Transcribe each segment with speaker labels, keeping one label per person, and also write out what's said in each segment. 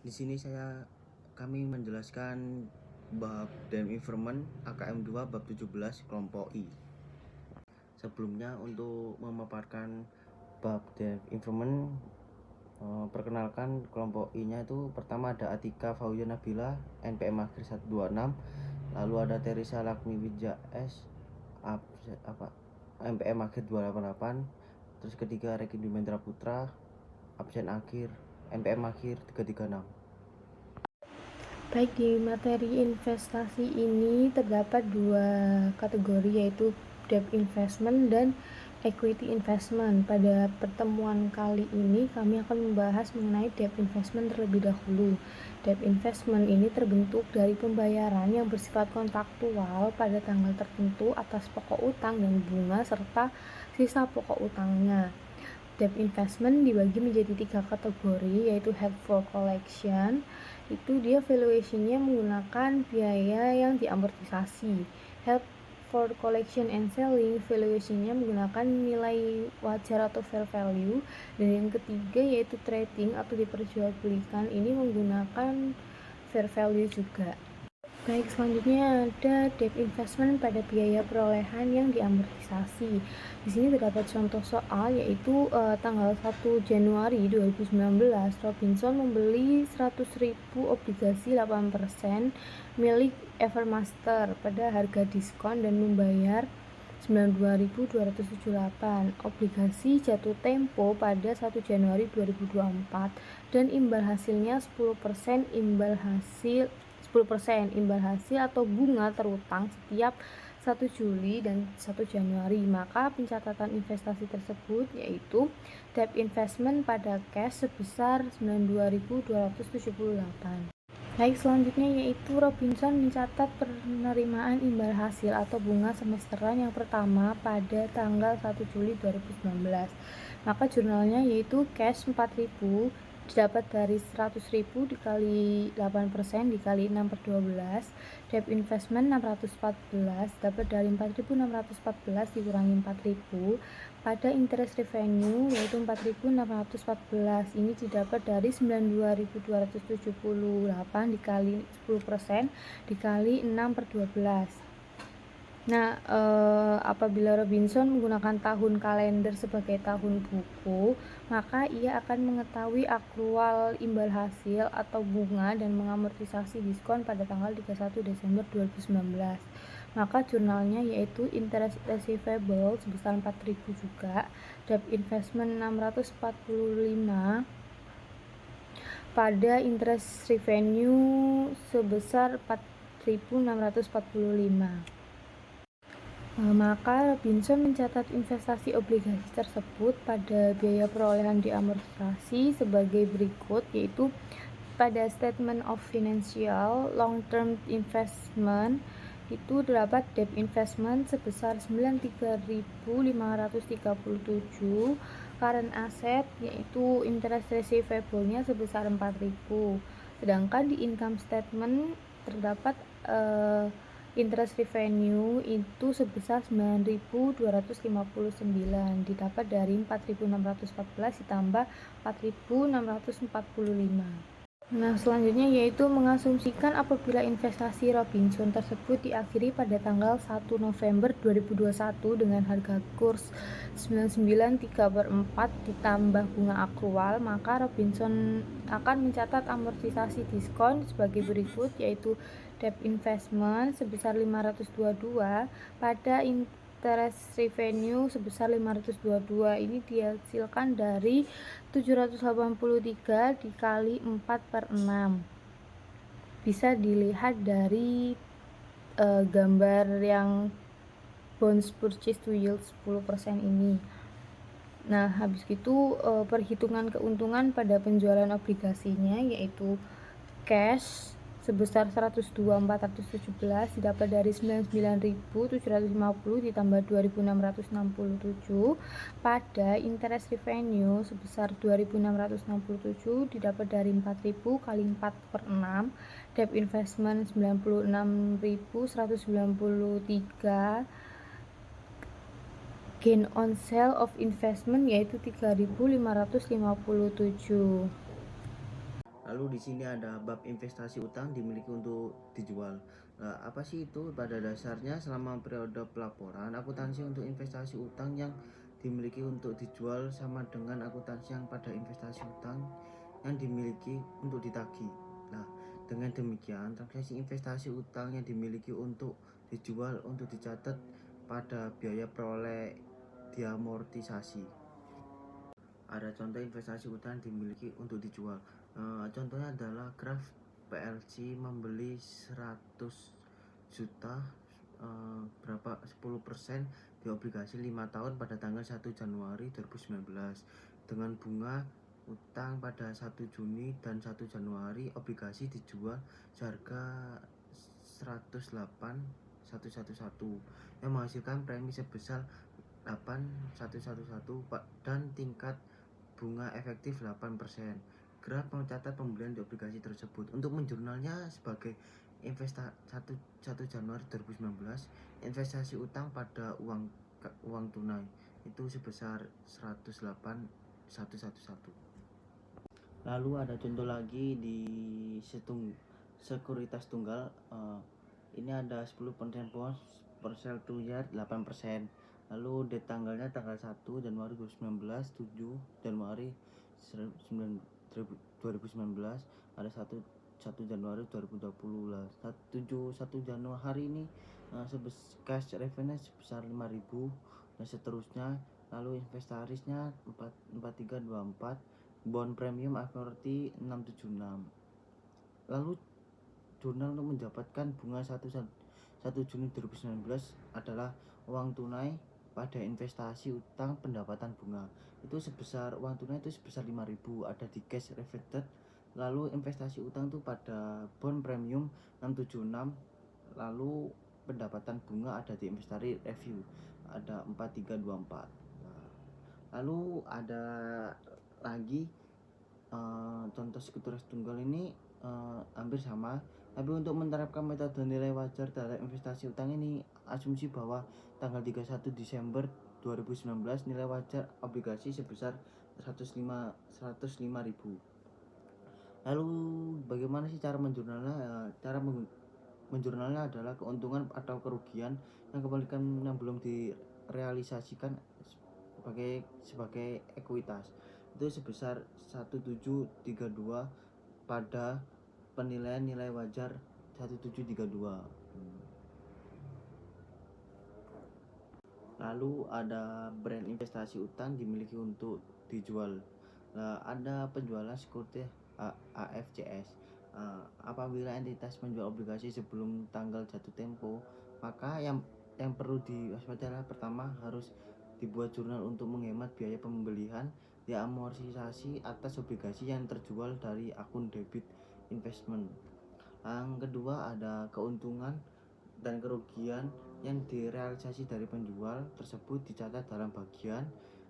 Speaker 1: Di sini kami menjelaskan bab Debt Instrument AKM 2 bab 17 kelompok I. Sebelumnya untuk memaparkan bab Debt Instrument, perkenalkan kelompok I-nya itu pertama ada Atika Fauya Nabila NPM Akhir 126, lalu ada Teresa Lakmi Widja S NPM Akhir 288, terus ketiga Reki Dimendra Putra absen akhir NPM Akhir 336.
Speaker 2: Baik, di materi investasi ini terdapat dua kategori, yaitu debt investment dan equity investment. Pada pertemuan kali ini kami akan membahas mengenai debt investment terlebih dahulu. Debt investment ini terbentuk dari pembayaran yang bersifat kontraktual pada tanggal tertentu atas pokok utang dan bunga serta sisa pokok utangnya. Debt investment dibagi menjadi 3 kategori, yaitu held for collection, itu dia valuation-nya menggunakan biaya yang diamortisasi. Held for collection and selling, valuation-nya menggunakan nilai wajar atau fair value. Dan yang ketiga yaitu trading atau diperjualbelikan, ini menggunakan fair value juga. Baik, selanjutnya ada debt investment pada biaya perolehan yang diamortisasi. Di sini terdapat contoh soal, yaitu tanggal 1 Januari 2019 Robinson membeli 100.000 obligasi 8% milik Evermaster pada harga diskon dan membayar 92.278. Obligasi jatuh tempo pada 1 Januari 2024 dan imbal hasilnya 10% imbal hasil atau bunga terutang setiap 1 Juli dan 1 Januari. Maka pencatatan investasi tersebut yaitu debt investment pada cash sebesar 92.278. Baik, selanjutnya yaitu Robinson mencatat penerimaan imbal hasil atau bunga semesteran yang pertama pada tanggal 1 Juli 2019. Maka jurnalnya yaitu cash 4.000 didapat dari 100.000 dikali 8% dikali 6/12. Debt investment 614 dapat dari 4.614 dikurangi 4.000. Pada interest revenue yaitu 4.614, ini didapat dari 92.278 dikali 10% dikali 6/12. Nah, apabila Robinson menggunakan tahun kalender sebagai tahun buku, maka ia akan mengetahui akrual imbal hasil atau bunga dan mengamortisasi diskon pada tanggal 31 Desember 2019. Maka jurnalnya yaitu interest receivable sebesar 4.000 juga, debt investment 645 pada interest revenue sebesar 4.645. Maka Robinson mencatat investasi obligasi tersebut pada biaya perolehan diamortisasi sebagai berikut, yaitu pada statement of financial long term investment itu terdapat debt investment sebesar 93.537, current asset yaitu interest receivable-nya sebesar 4.000. Sedangkan di income statement terdapat interest revenue itu sebesar 9.259, didapat dari 4.614 ditambah 4.645. Nah, selanjutnya yaitu mengasumsikan apabila investasi Robinson tersebut diakhiri pada tanggal 1 November 2021 dengan harga kurs 99.3/4 ditambah bunga akrual, maka Robinson akan mencatat amortisasi diskon sebagai berikut, yaitu debt investment sebesar 522 pada interest revenue sebesar 522, ini dihasilkan dari 783 dikali 4/6. Bisa dilihat dari gambar yang bonds purchase to yield 10% ini. Nah, habis itu perhitungan keuntungan pada penjualan obligasinya yaitu cash sebesar 102.417 didapat dari 99.750 ditambah 2.667 pada interest revenue sebesar 2.667 didapat dari 4.000 kali 4/6, debt investment 96.193, gain on sale of investment yaitu 3.557.
Speaker 1: Lalu di sini ada bab investasi utang dimiliki untuk dijual. Nah, apa sih itu? Pada dasarnya selama periode pelaporan, akuntansi untuk investasi utang yang dimiliki untuk dijual sama dengan akuntansi yang pada investasi utang yang dimiliki untuk ditagih. Nah, dengan demikian transaksi investasi utang yang dimiliki untuk dijual untuk dicatat pada biaya peroleh diamortisasi. Ada contoh investasi utang dimiliki untuk dijual. Contohnya adalah graf PLC membeli 100 juta berapa 10% di obligasi 5 tahun pada tanggal 1 Januari 2019 dengan bunga utang pada 1 Juni dan 1 Januari. Obligasi dijual seharga 108.111 yang menghasilkan premi sebesar 8111 dan tingkat bunga efektif 8%. Graf mencatat pembelian di obligasi tersebut. Untuk menjurnalnya sebagai 1 Januari 2019, investasi utang pada uang tunai itu sebesar 108.111. Lalu ada contoh lagi di sekuritas tunggal. Ini ada 10% bond per sell 2 year 8%. Lalu di tanggalnya tanggal 1 Januari 2019, 7 Januari 2019, ada 1 Januari 2020 lah. 1 Januari ini cash revenue sebesar 5.000 dan seterusnya. Lalu inventarisnya 4324, bond premium average 676. Lalu jurnal untuk mendapatkan bunga 1 Juni 2019 adalah uang tunai pada investasi utang pendapatan bunga itu sebesar uang tunai itu sebesar 5.000 ada di cash reflected. Lalu investasi utang itu pada bond premium 676. Lalu pendapatan bunga ada di investasi review ada 4324. Lalu ada lagi contoh sekuritas tunggal ini hampir sama, tapi untuk menerapkan metode nilai wajar terhadap investasi utang ini asumsi bahwa tanggal 31 Desember 2019 nilai wajar obligasi sebesar 105.000. Lalu bagaimana sih cara menjurnalnya? Cara menjurnalnya adalah keuntungan atau kerugian yang kembalikan yang belum direalisasikan sebagai ekuitas itu sebesar 1732 pada penilaian nilai wajar 1732. Lalu ada brand investasi utang dimiliki untuk dijual. Ada penjualan sekuritas AFCS. Apabila entitas menjual obligasi sebelum tanggal jatuh tempo, maka yang perlu diwaspadai adalah pertama harus dibuat jurnal untuk menghemat biaya pembelian, diamortisasi atas obligasi yang terjual dari akun debit investment. Yang kedua ada keuntungan dan kerugian yang direalisasi dari penjual tersebut dicatat dalam bagian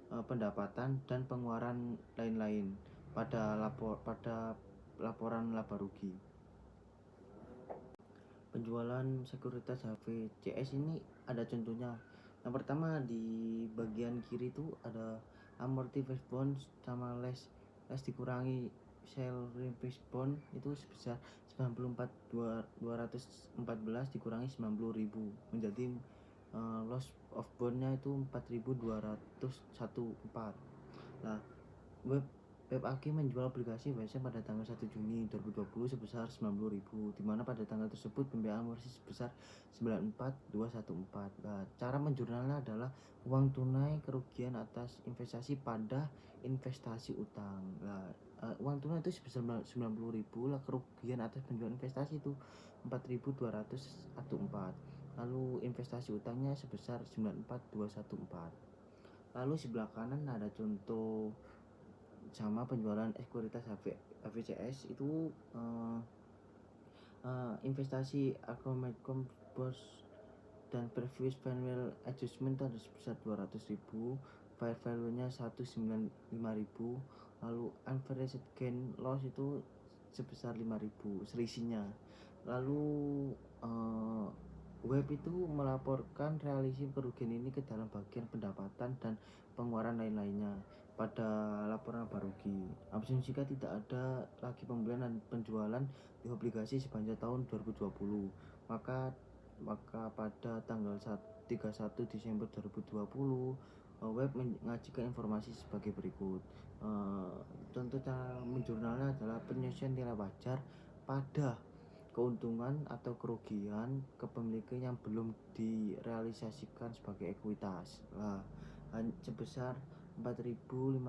Speaker 1: pendapatan dan pengeluaran lain-lain pada laporan laba rugi. Penjualan sekuritas HVCS ini ada contohnya. Yang pertama di bagian kiri itu ada amortized bond sama less dikurangi sell repurchase bond itu sebesar 94.214 dikurangi 90.000 menjadi loss of bondnya itu 4.214. Nah, web AG menjual obligasi WC pada tanggal 1 Juni 2020 sebesar 90.000, di mana pada tanggal tersebut pembiayaan amortisasi sebesar 94.214. Nah, cara menjurnalnya adalah uang tunai kerugian atas investasi pada investasi utang. Nah, uang tunai itu sebesar 90.000, lah kerugian atas penjualan investasi itu 4.214. Lalu investasi utangnya sebesar 94.214. Lalu sebelah kanan ada contoh sama penjualan sekuritas HVCS itu investasi accumulated bonds dan previous value adjustment itu ada sebesar 200.000, fair value nya 195.000. Lalu average gain loss itu sebesar 5.000 selisihnya. Lalu web itu melaporkan realisasi kerugian ini ke dalam bagian pendapatan dan pengeluaran lain-lainnya. pada laporan laba rugi. Asumsikan tidak ada lagi pembelian dan penjualan di obligasi sepanjang tahun 2020. Maka pada tanggal 31 Desember 2020 web mengajukan informasi sebagai berikut. Contoh cara menjurnalnya adalah penyelesaian nilai wajar pada keuntungan atau kerugian kepemilikan yang belum direalisasikan sebagai ekuitas sebesar 4.537.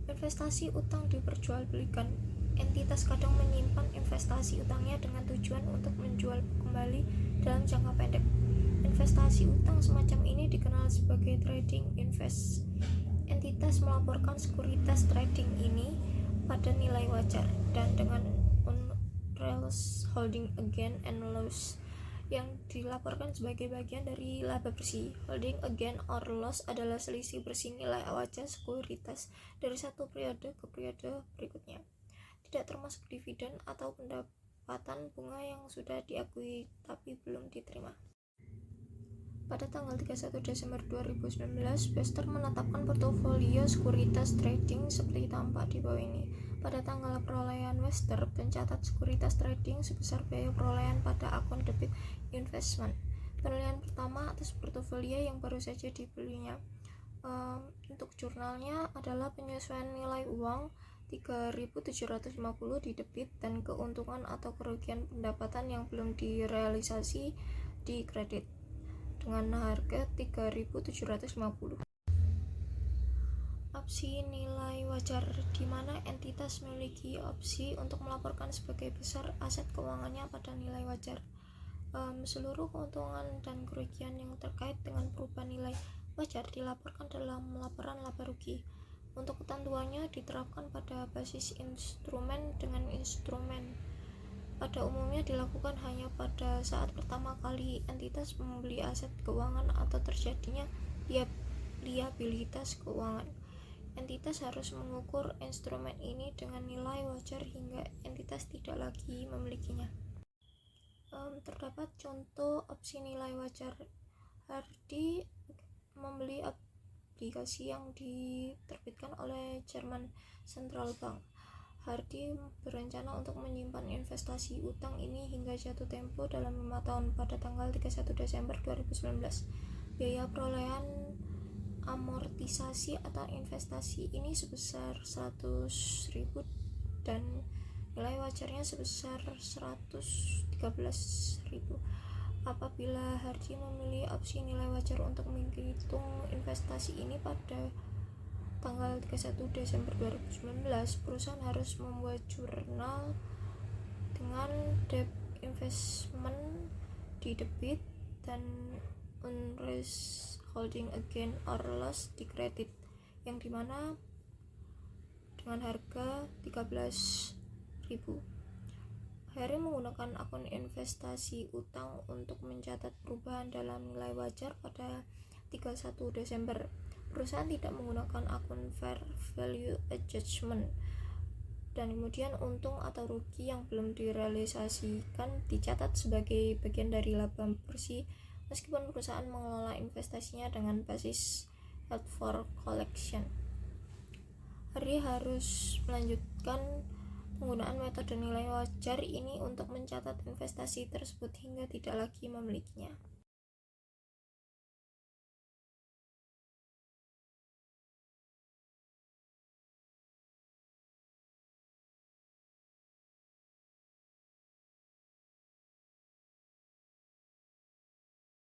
Speaker 3: Investasi utang diperjualbelikan. Entitas kadang menyimpan investasi utangnya dengan tujuan untuk menjual kembali dalam jangka pendek. Investasi utang semacam ini dikenal sebagai trading invest. Entitas melaporkan sekuritas trading ini pada nilai wajar dan dengan unrealized holding gain and loss yang dilaporkan sebagai bagian dari laba bersih. Holding gain or loss adalah selisih bersih nilai wajar sekuritas dari satu periode ke periode berikutnya. Tidak termasuk dividen atau pendapatan bunga yang sudah diakui tapi belum diterima. Pada tanggal 31 Desember 2019, Bester menetapkan portofolio sekuritas trading seperti tampak di bawah ini. Pada tanggal perolehan Bester pencatat sekuritas trading sebesar biaya perolehan pada akun debit investment. Penilaian pertama atas portofolio yang baru saja dibelinya. Untuk jurnalnya adalah penyesuaian nilai uang 3.750 di debit dan keuntungan atau kerugian pendapatan yang belum direalisasi di kredit dengan harga 3.750. Opsi nilai wajar, di mana entitas memiliki opsi untuk melaporkan sebagai besar aset keuangannya pada nilai wajar. Seluruh keuntungan dan kerugian yang terkait dengan perubahan nilai wajar dilaporkan dalam laporan laba rugi. Untuk ketentuannya diterapkan pada basis instrumen dengan instrumen. Pada umumnya dilakukan hanya pada saat pertama kali entitas membeli aset keuangan atau terjadinya liabilitas keuangan. Entitas harus mengukur instrumen ini dengan nilai wajar hingga entitas tidak lagi memilikinya. Terdapat contoh opsi nilai wajar. Hardy membeli obligasi yang diterbitkan oleh German Central Bank. Hardy berencana untuk menyimpan investasi utang ini hingga jatuh tempo dalam 5 tahun pada tanggal 31 Desember 2019. Biaya perolehan amortisasi atau investasi ini sebesar 100.000 dan nilai wajarnya sebesar 113.000. Apabila Hardy memilih opsi nilai wajar untuk menghitung investasi ini pada tanggal 31 Desember 2019, perusahaan harus membuat jurnal dengan debt investment di debit dan unrealized holding gain or loss di kredit, yang dimana dengan harga 13.000. Harry menggunakan akun investasi utang untuk mencatat perubahan dalam nilai wajar pada 31 Desember. Perusahaan tidak menggunakan akun fair value adjustment dan kemudian untung atau rugi yang belum direalisasikan dicatat sebagai bagian dari laba bersih meskipun perusahaan mengelola investasinya dengan basis held for collection. Harry harus melanjutkan penggunaan metode nilai wajar ini untuk mencatat investasi tersebut hingga tidak lagi memilikinya.